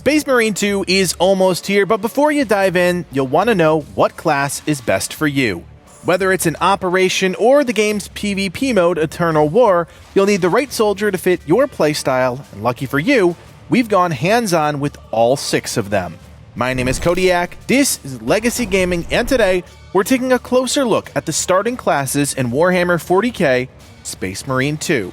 Space Marine 2 is almost here, but before you dive in, you'll want to know what class is best for you. Whether it's an operation or the game's PvP mode, Eternal War, you'll need the right soldier to fit your playstyle, and lucky for you, we've gone hands-on with all 6 of them. My name is Kodiak, this is Legacy Gaming, and today, we're taking a closer look at the starting classes in Warhammer 40k, Space Marine 2.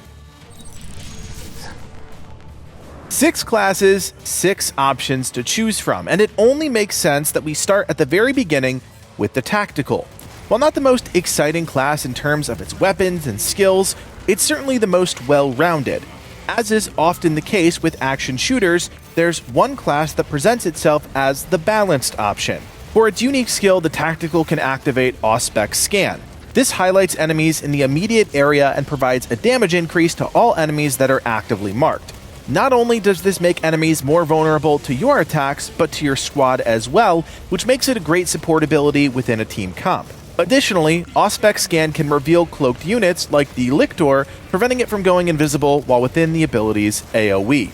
6 classes, 6 options to choose from, and it only makes sense that we start at the very beginning with the Tactical. While not the most exciting class in terms of its weapons and skills, it's certainly the most well-rounded. As is often the case with action shooters, there's one class that presents itself as the balanced option. For its unique skill, the Tactical can activate Auspex Scan. This highlights enemies in the immediate area and provides a damage increase to all enemies that are actively marked. Not only does this make enemies more vulnerable to your attacks, but to your squad as well, which makes it a great support ability within a team comp. Additionally, Auspex Scan can reveal cloaked units like the Lictor, preventing it from going invisible while within the ability's AoE.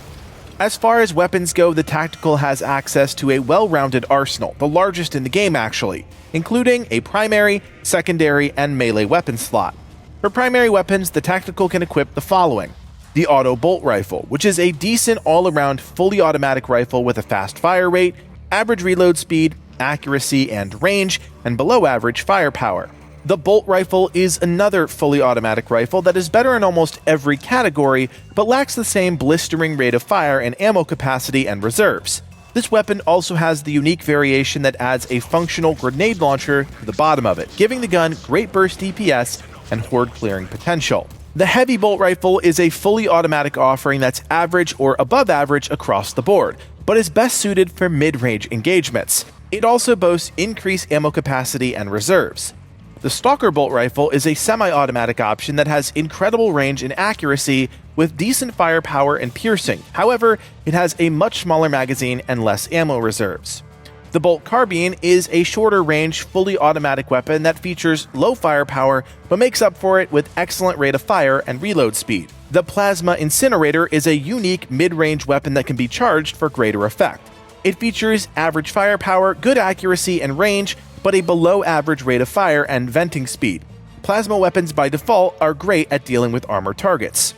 As far as weapons go, the Tactical has access to a well-rounded arsenal, the largest in the game actually, including a primary, secondary, and melee weapon slot. For primary weapons, the Tactical can equip the following. The Auto Bolt Rifle, which is a decent all-around fully automatic rifle with a fast fire rate, average reload speed, accuracy and range, and below average firepower. The Bolt Rifle is another fully automatic rifle that is better in almost every category, but lacks the same blistering rate of fire and ammo capacity and reserves. This weapon also has the unique variation that adds a functional grenade launcher to the bottom of it, giving the gun great burst DPS and horde clearing potential. The Heavy Bolt Rifle is a fully automatic offering that's average or above average across the board, but is best suited for mid-range engagements. It also boasts increased ammo capacity and reserves. The Stalker Bolt Rifle is a semi-automatic option that has incredible range and accuracy with decent firepower and piercing. However, it has a much smaller magazine and less ammo reserves. The Bolt Carbine is a shorter range, fully automatic weapon that features low firepower but makes up for it with excellent rate of fire and reload speed. The Plasma Incinerator is a unique mid-range weapon that can be charged for greater effect. It features average firepower, good accuracy and range, but a below average rate of fire and venting speed. Plasma weapons by default are great at dealing with armor targets.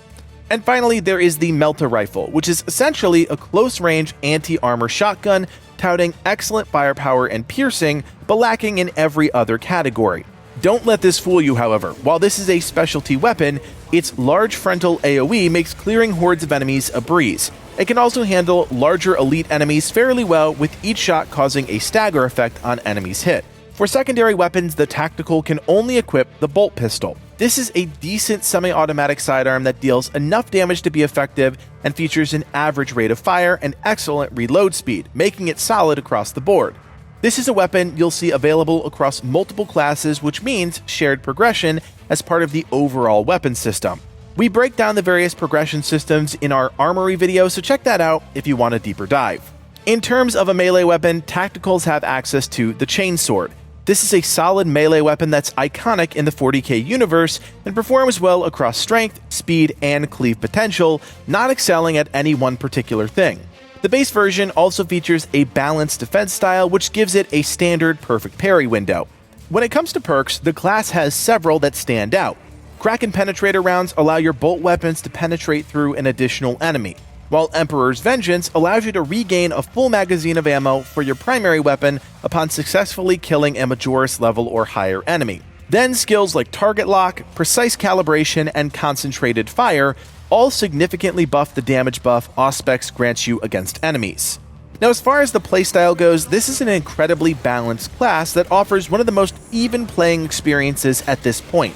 And finally, there is the Melta Rifle, which is essentially a close-range anti-armor shotgun touting excellent firepower and piercing, but lacking in every other category. Don't let this fool you, however. While this is a specialty weapon, its large frontal AoE makes clearing hordes of enemies a breeze. It can also handle larger elite enemies fairly well, with each shot causing a stagger effect on enemies hit. For secondary weapons, the Tactical can only equip the Bolt Pistol. This is a decent semi-automatic sidearm that deals enough damage to be effective and features an average rate of fire and excellent reload speed, making it solid across the board. This is a weapon you'll see available across multiple classes, which means shared progression as part of the overall weapon system. We break down the various progression systems in our Armory video, so check that out if you want a deeper dive. In terms of a melee weapon, Tacticals have access to the Chainsword. This is a solid melee weapon that's iconic in the 40k universe and performs well across strength, speed, and cleave potential, not excelling at any one particular thing. The base version also features a balanced defense style, which gives it a standard perfect parry window. When it comes to perks, the class has several that stand out. Kraken Penetrator rounds allow your bolt weapons to penetrate through an additional enemy, while Emperor's Vengeance allows you to regain a full magazine of ammo for your primary weapon upon successfully killing a Majoris level or higher enemy. Then skills like Target Lock, Precise Calibration, and Concentrated Fire all significantly buff the damage buff Auspex grants you against enemies. Now, as far as the playstyle goes, this is an incredibly balanced class that offers one of the most even playing experiences at this point.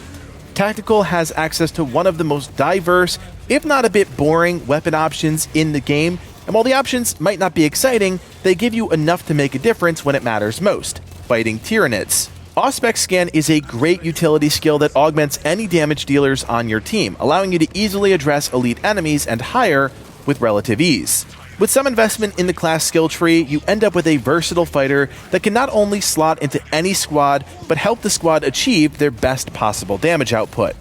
Tactical has access to one of the most diverse, if not a bit boring, weapon options in the game, and while the options might not be exciting, they give you enough to make a difference when it matters most: fighting Tyranids. Auspex Scan is a great utility skill that augments any damage dealers on your team, allowing you to easily address elite enemies and higher with relative ease. With some investment in the class skill tree, you end up with a versatile fighter that can not only slot into any squad, but help the squad achieve their best possible damage output.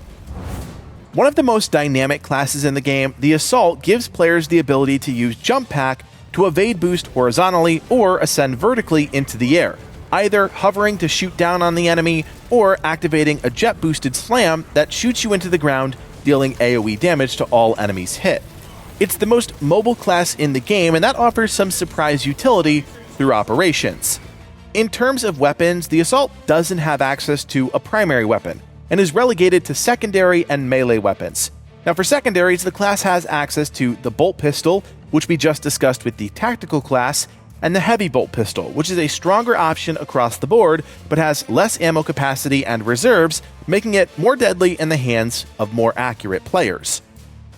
One of the most dynamic classes in the game, the Assault gives players the ability to use Jump Pack to evade boost horizontally or ascend vertically into the air, either hovering to shoot down on the enemy or activating a jet-boosted slam that shoots you into the ground, dealing AoE damage to all enemies hit. It's the most mobile class in the game, and that offers some surprise utility through operations. In terms of weapons, the Assault doesn't have access to a primary weapon, and is relegated to secondary and melee weapons. Now for secondaries, the class has access to the bolt pistol, which we just discussed with the tactical class, and the heavy bolt pistol, which is a stronger option across the board, but has less ammo capacity and reserves, making it more deadly in the hands of more accurate players.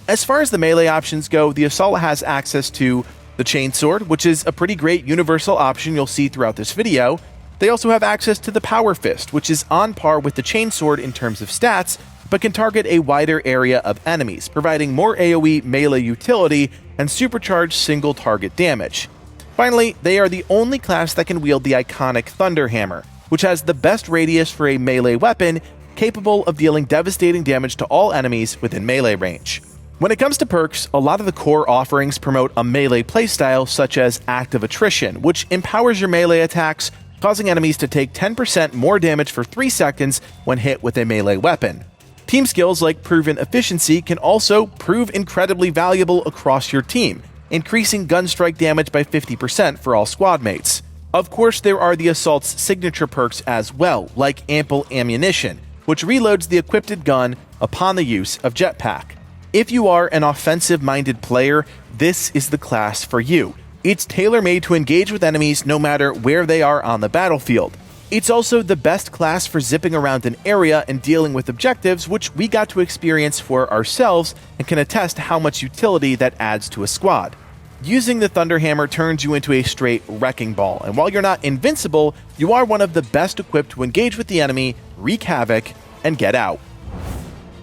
As far as the melee options go, the Assault has access to the chainsword, which is a pretty great universal option you'll see throughout this video. They also have access to the power fist, which is on par with the chainsword in terms of stats, but can target a wider area of enemies, providing more AoE melee utility and supercharged single target damage. Finally, they are the only class that can wield the iconic Thunder Hammer, which has the best radius for a melee weapon, capable of dealing devastating damage to all enemies within melee range. When it comes to perks, a lot of the core offerings promote a melee playstyle such as Active Attrition, which empowers your melee attacks, causing enemies to take 10% more damage for 3 seconds when hit with a melee weapon. Team skills like Proven Efficiency can also prove incredibly valuable across your team, increasing gun strike damage by 50% for all squad mates. Of course, there are the Assault's signature perks as well, like Ample Ammunition, which reloads the equipped gun upon the use of Jetpack. If you are an offensive-minded player, this is the class for you. It's tailor-made to engage with enemies no matter where they are on the battlefield. It's also the best class for zipping around an area and dealing with objectives, which we got to experience for ourselves and can attest to how much utility that adds to a squad. Using the Thunder Hammer turns you into a straight wrecking ball, and while you're not invincible, you are one of the best equipped to engage with the enemy, wreak havoc, and get out.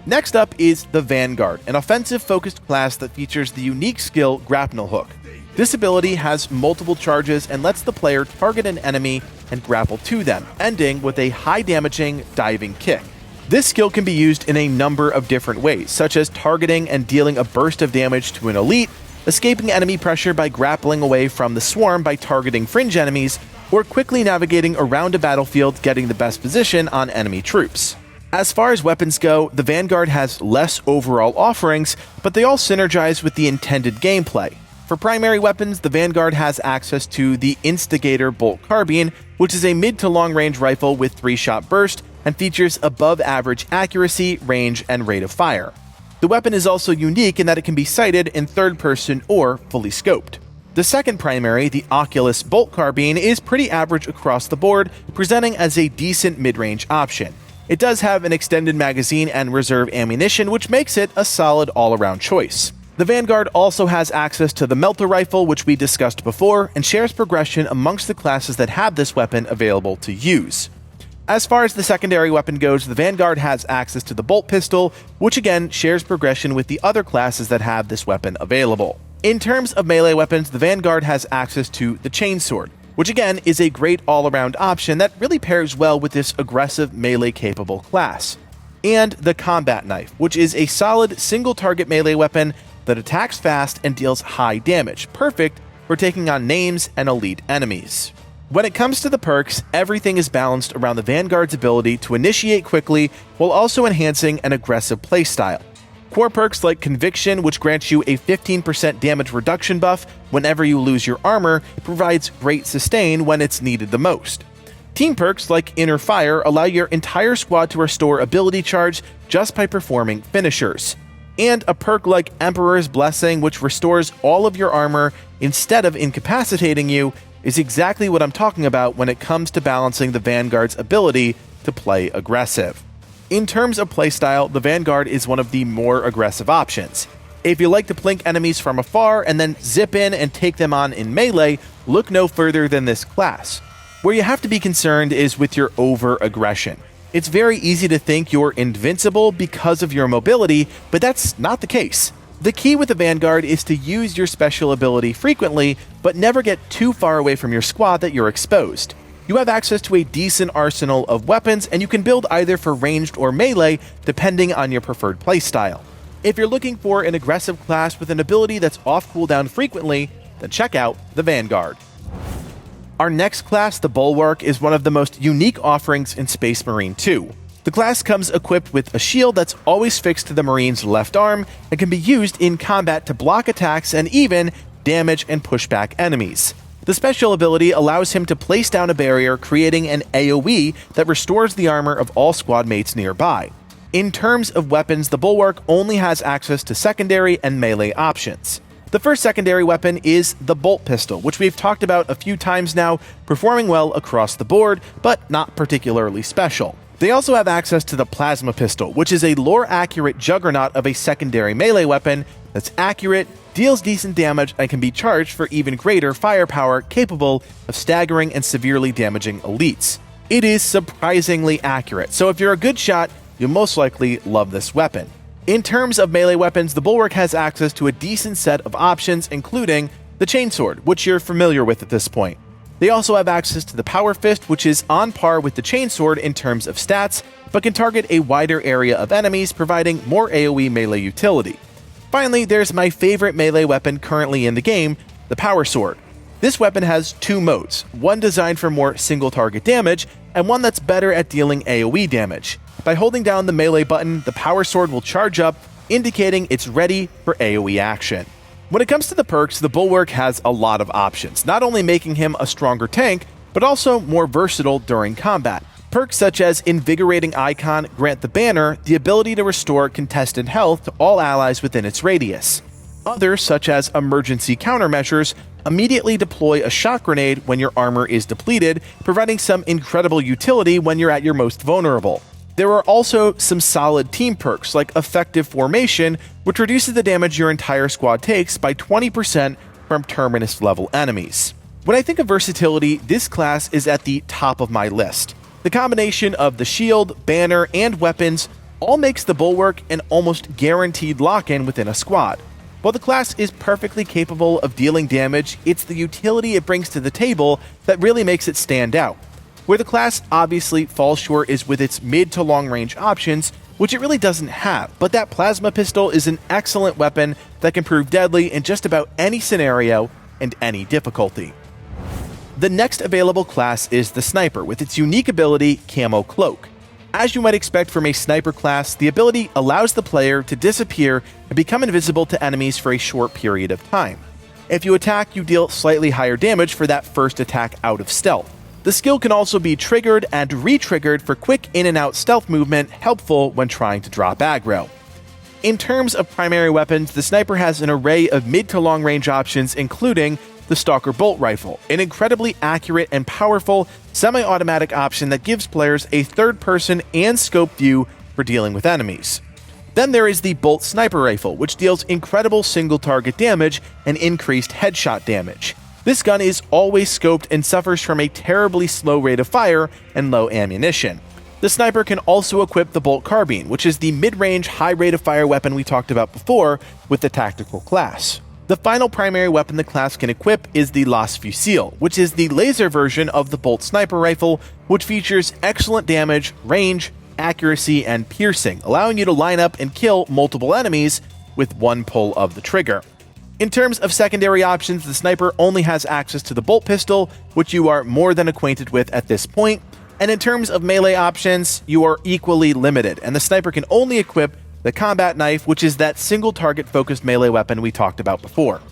Next up is the Vanguard, an offensive-focused class that features the unique skill Grapnel Hook. This ability has multiple charges and lets the player target an enemy and grapple to them, ending with a high-damaging diving kick. This skill can be used in a number of different ways, such as targeting and dealing a burst of damage to an elite, escaping enemy pressure by grappling away from the swarm by targeting fringe enemies, or quickly navigating around a battlefield getting the best position on enemy troops. As far as weapons go, the Vanguard has less overall offerings, but they all synergize with the intended gameplay. For primary weapons, the Vanguard has access to the Instigator Bolt Carbine, which is a mid to long range rifle with 3-shot burst and features above average accuracy, range, and rate of fire. The weapon is also unique in that it can be sighted in third person or fully scoped. The second primary, the Oculus Bolt Carbine, is pretty average across the board, presenting as a decent mid-range option. It does have an extended magazine and reserve ammunition, which makes it a solid all-around choice. The Vanguard also has access to the Melter Rifle, which we discussed before, and shares progression amongst the classes that have this weapon available to use. As far as the secondary weapon goes, the Vanguard has access to the Bolt Pistol, which again shares progression with the other classes that have this weapon available. In terms of melee weapons, the Vanguard has access to the Chainsword, which again is a great all-around option that really pairs well with this aggressive melee-capable class. And the Combat Knife, which is a solid single-target melee weapon that attacks fast and deals high damage, perfect for taking on names and elite enemies. When it comes to the perks, everything is balanced around the Vanguard's ability to initiate quickly while also enhancing an aggressive playstyle. Core perks like Conviction, which grants you a 15% damage reduction buff whenever you lose your armor, provides great sustain when it's needed the most. Team perks like Inner Fire allow your entire squad to restore ability charge just by performing finishers. And a perk like Emperor's Blessing, which restores all of your armor instead of incapacitating you, is exactly what I'm talking about when it comes to balancing the Vanguard's ability to play aggressive. In terms of playstyle, the Vanguard is one of the more aggressive options. If you like to plink enemies from afar and then zip in and take them on in melee, look no further than this class. Where you have to be concerned is with your over-aggression. It's very easy to think you're invincible because of your mobility, but that's not the case. The key with the Vanguard is to use your special ability frequently, but never get too far away from your squad that you're exposed. You have access to a decent arsenal of weapons, and you can build either for ranged or melee, depending on your preferred playstyle. If you're looking for an aggressive class with an ability that's off cooldown frequently, then check out the Vanguard. Our next class, the Bulwark, is one of the most unique offerings in Space Marine 2. The class comes equipped with a shield that's always fixed to the Marine's left arm and can be used in combat to block attacks and even damage and push back enemies. The special ability allows him to place down a barrier, creating an AoE that restores the armor of all squad mates nearby. In terms of weapons, the Bulwark only has access to secondary and melee options. The first secondary weapon is the bolt pistol, which we've talked about a few times now, performing well across the board, but not particularly special. They also have access to the plasma pistol, which is a lore-accurate juggernaut of a secondary melee weapon that's accurate, deals decent damage, and can be charged for even greater firepower, capable of staggering and severely damaging elites. It is surprisingly accurate, so if you're a good shot, you'll most likely love this weapon. In terms of melee weapons, the Bulwark has access to a decent set of options, including the chainsword, which you're familiar with at this point. They also have access to the Power Fist, which is on par with the chainsword in terms of stats, but can target a wider area of enemies, providing more AoE melee utility. Finally, there's my favorite melee weapon currently in the game, the Power Sword. This weapon has two modes, one designed for more single-target damage, and one that's better at dealing AoE damage. By holding down the melee button, the Power Sword will charge up, indicating it's ready for AoE action. When it comes to the perks, the Bulwark has a lot of options, not only making him a stronger tank, but also more versatile during combat. Perks such as Invigorating Icon grant the banner the ability to restore contested health to all allies within its radius. Others, such as Emergency Countermeasures, immediately deploy a shock grenade when your armor is depleted, providing some incredible utility when you're at your most vulnerable. There are also some solid team perks like Effective Formation, which reduces the damage your entire squad takes by 20% from Terminus level enemies. When I think of versatility, this class is at the top of my list. The combination of the shield, banner, and weapons all makes the Bulwark an almost guaranteed lock-in within a squad. While the class is perfectly capable of dealing damage, it's the utility it brings to the table that really makes it stand out. Where the class obviously falls short is with its mid to long range options, which it really doesn't have, but that plasma pistol is an excellent weapon that can prove deadly in just about any scenario and any difficulty. The next available class is the Sniper, with its unique ability, Camo Cloak. As you might expect from a Sniper class, the ability allows the player to disappear and become invisible to enemies for a short period of time. If you attack, you deal slightly higher damage for that first attack out of stealth. The skill can also be triggered and re-triggered for quick in and out stealth movement, helpful when trying to drop aggro. In terms of primary weapons, the Sniper has an array of mid to long range options, including the Stalker Bolt Rifle, an incredibly accurate and powerful semi-automatic option that gives players a third-person and scope view for dealing with enemies. Then there is the Bolt Sniper Rifle, which deals incredible single-target damage and increased headshot damage. This gun is always scoped and suffers from a terribly slow rate of fire and low ammunition. The Sniper can also equip the Bolt Carbine, which is the mid-range high rate of fire weapon we talked about before with the tactical class. The final primary weapon the class can equip is the Las Fusil, which is the laser version of the Bolt Sniper Rifle, which features excellent damage, range, accuracy, and piercing, allowing you to line up and kill multiple enemies with one pull of the trigger. In terms of secondary options, the Sniper only has access to the bolt pistol, which you are more than acquainted with at this point, and in terms of melee options, you are equally limited, and the Sniper can only equip the Combat Knife, which is that single target focused melee weapon we talked about before.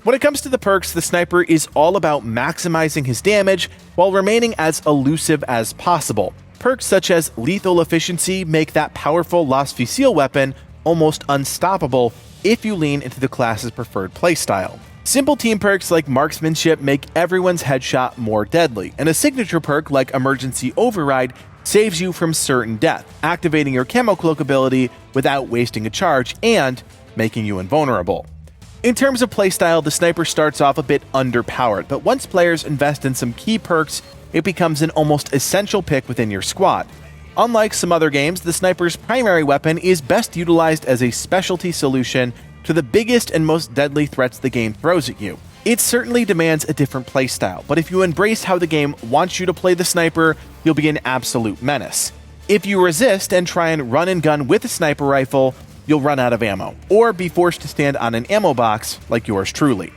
When it comes to the perks, the Sniper is all about maximizing his damage while remaining as elusive as possible. Perks such as Lethal Efficiency make that powerful Las Fusil weapon almost unstoppable if you lean into the class's preferred playstyle. Simple team perks like Marksmanship make everyone's headshot more deadly, and a signature perk like Emergency Override saves you from certain death, activating your Camo Cloak ability without wasting a charge and making you invulnerable. In terms of playstyle, the Sniper starts off a bit underpowered, but once players invest in some key perks, it becomes an almost essential pick within your squad. Unlike some other games, the Sniper's primary weapon is best utilized as a specialty solution to the biggest and most deadly threats the game throws at you. It certainly demands a different playstyle, but if you embrace how the game wants you to play the Sniper, you'll be an absolute menace. If you resist and try and run and gun with a sniper rifle, you'll run out of ammo, or be forced to stand on an ammo box like yours truly.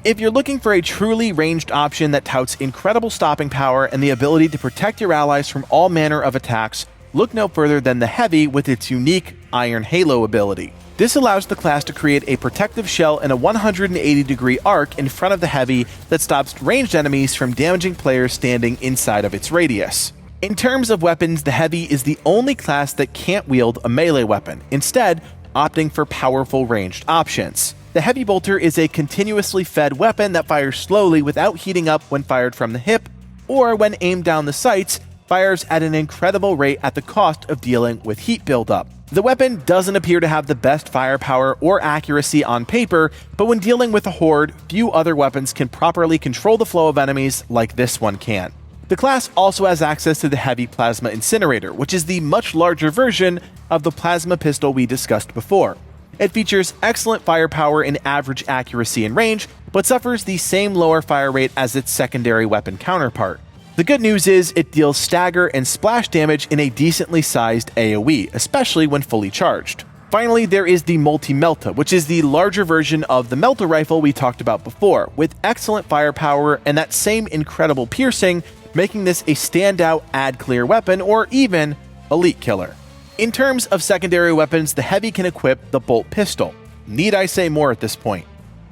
If you're looking for a truly ranged option that touts incredible stopping power and the ability to protect your allies from all manner of attacks, look no further than the Heavy with its unique Iron Halo ability. This allows the class to create a protective shell in a 180-degree arc in front of the Heavy that stops ranged enemies from damaging players standing inside of its radius. In terms of weapons, the Heavy is the only class that can't wield a melee weapon, instead opting for powerful ranged options. The Heavy Bolter is a continuously fed weapon that fires slowly without heating up when fired from the hip, or when aimed down the sights, fires at an incredible rate at the cost of dealing with heat buildup. The weapon doesn't appear to have the best firepower or accuracy on paper, but when dealing with a horde, few other weapons can properly control the flow of enemies like this one can. The class also has access to the Heavy Plasma Incinerator, which is the much larger version of the plasma pistol we discussed before. It features excellent firepower and average accuracy and range, but suffers the same lower fire rate as its secondary weapon counterpart. The good news is it deals stagger and splash damage in a decently sized AoE, especially when fully charged. Finally, there is the Multi-Melta, which is the larger version of the Melta rifle we talked about before, with excellent firepower and that same incredible piercing, making this a standout ad-clear weapon or even elite killer. In terms of secondary weapons, the Heavy can equip the Bolt Pistol. Need I say more at this point?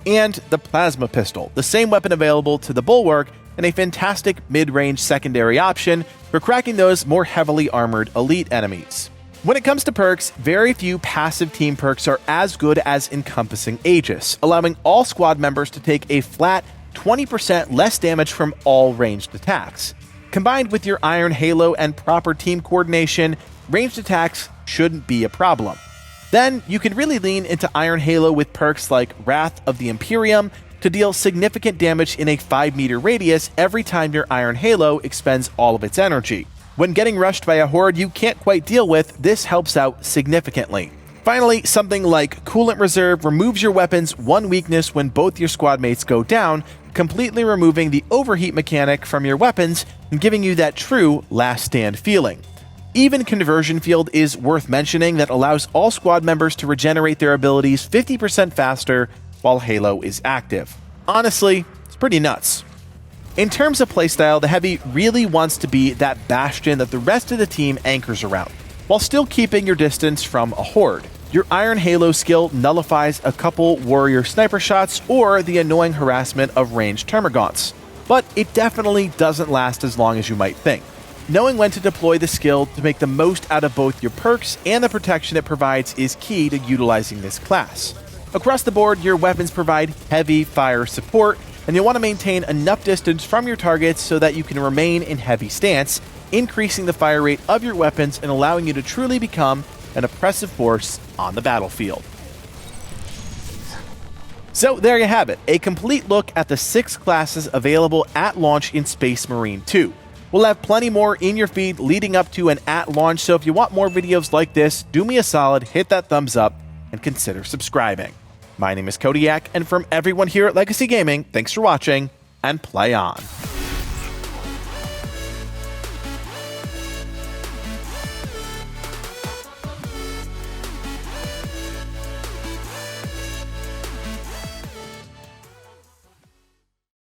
And the Plasma Pistol, the same weapon available to the Bulwark, and a fantastic mid-range secondary option for cracking those more heavily armored elite enemies. When it comes to perks, very few passive team perks are as good as Encompassing Aegis, allowing all squad members to take a flat 20% less damage from all ranged attacks. Combined with your Iron Halo and proper team coordination, ranged attacks shouldn't be a problem. Then you can really lean into Iron Halo with perks like Wrath of the Imperium to deal significant damage in a 5-meter radius every time your Iron Halo expends all of its energy. When getting rushed by a horde you can't quite deal with, this helps out significantly. Finally, something like Coolant Reserve removes your weapon's one weakness when both your squad mates go down, completely removing the overheat mechanic from your weapons and giving you that true last stand feeling. Even Conversion Field is worth mentioning, that allows all squad members to regenerate their abilities 50% faster while Halo is active. Honestly, it's pretty nuts. In terms of playstyle, the Heavy really wants to be that bastion that the rest of the team anchors around, while still keeping your distance from a horde. Your Iron Halo skill nullifies a couple warrior sniper shots or the annoying harassment of ranged termagants, but it definitely doesn't last as long as you might think. Knowing when to deploy the skill to make the most out of both your perks and the protection it provides is key to utilizing this class. Across the board, your weapons provide heavy fire support, and you'll want to maintain enough distance from your targets so that you can remain in heavy stance, increasing the fire rate of your weapons and allowing you to truly become an oppressive force on the battlefield. So there you have it, a complete look at the 6 classes available at launch in Space Marine 2. We'll have plenty more in your feed leading up to and at launch, so if you want more videos like this, do me a solid, hit that thumbs up, and consider subscribing. My name is Kodiak, and from everyone here at Legacy Gaming, thanks for watching, and play on.